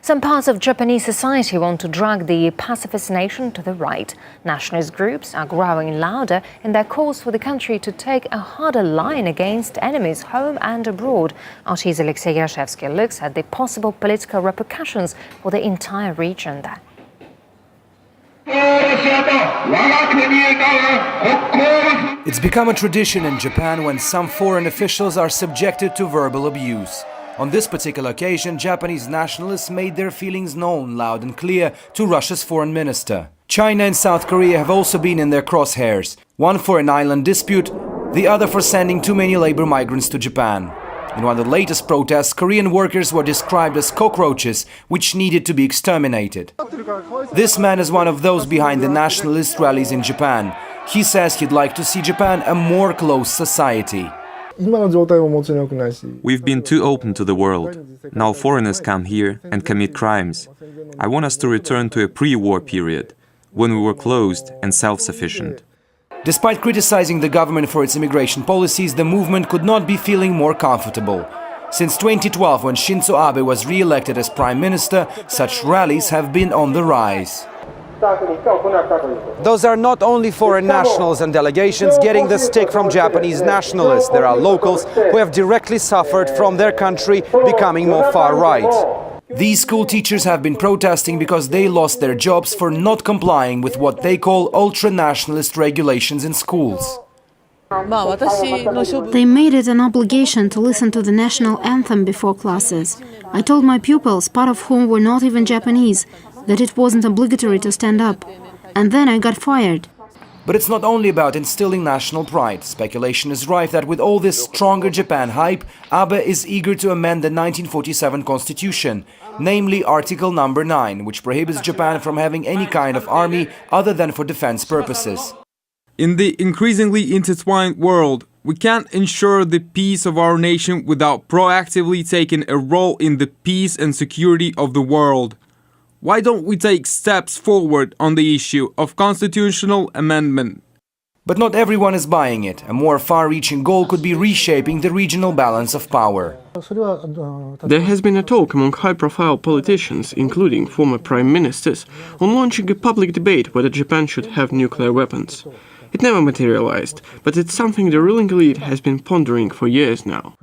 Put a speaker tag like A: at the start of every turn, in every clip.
A: Some parts of Japanese society want to drag the pacifist nation to the right. Nationalist groups are growing louder in their calls for the country to take a harder line against enemies home and abroad. RT's Alexei Yarashevsky looks at the possible political repercussions for the entire region there.
B: It's become a tradition in Japan when some foreign officials are subjected to verbal abuse. On this particular occasion, Japanese nationalists made their feelings known loud and clear to Russia's foreign minister. China and South Korea have also been in their crosshairs, one for an island dispute, the other for sending too many labor migrants to Japan. In one of the latest protests, Korean workers were described as cockroaches, which needed to be exterminated. This man is one of those behind the nationalist rallies in Japan. He says he'd like to see Japan a more closed society.
C: We've been too open to the world. Now foreigners come here and commit crimes. I want us to return to a pre-war period, when we were closed and self-sufficient.
B: Despite criticizing the government for its immigration policies, the movement could not be feeling more comfortable. Since 2012, when Shinzo Abe was re-elected as prime minister, such rallies have been on the rise.
D: Those are not only foreign nationals and delegations getting the stick from Japanese nationalists. There are locals who have directly suffered from their country becoming more far-right.
B: These school teachers have been protesting because they lost their jobs for not complying with what they call ultra-nationalist regulations in schools.
E: They made it an obligation to listen to the national anthem before classes. I told my pupils, part of whom were not even Japanese, that it wasn't obligatory to stand up. And then I got fired.
B: But it's not only about instilling national pride. Speculation is rife that with all this stronger Japan hype, Abe is eager to amend the 1947 constitution, namely Article number 9, which prohibits Japan from having any kind of army other than for defense purposes.
F: In the increasingly intertwined world, we can't ensure the peace of our nation without proactively taking a role in the peace and security of the world. Why don't we take steps forward on the issue of constitutional amendment?
B: But not everyone is buying it. A more far-reaching goal could be reshaping the regional balance of power.
G: There has been a talk among high-profile politicians, including former prime ministers, on launching a public debate whether Japan should have nuclear weapons. It never materialized, but it's something the ruling elite has been pondering for years now.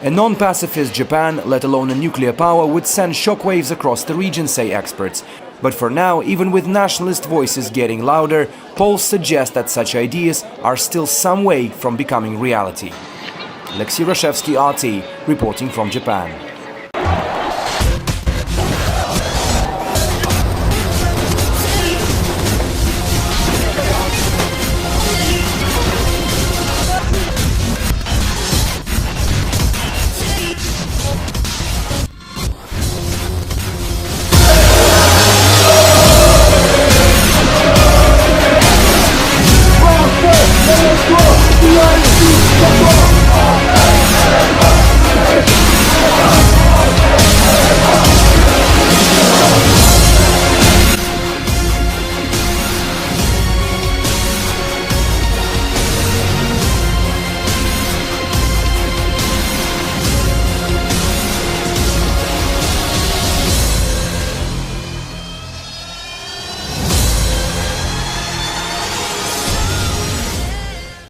B: A non-pacifist Japan, let alone a nuclear power, would send shockwaves across the region, say experts. But for now, even with nationalist voices getting louder, polls suggest that such ideas are still some way from becoming reality. Alexei Yarashevsky, RT, reporting from Japan.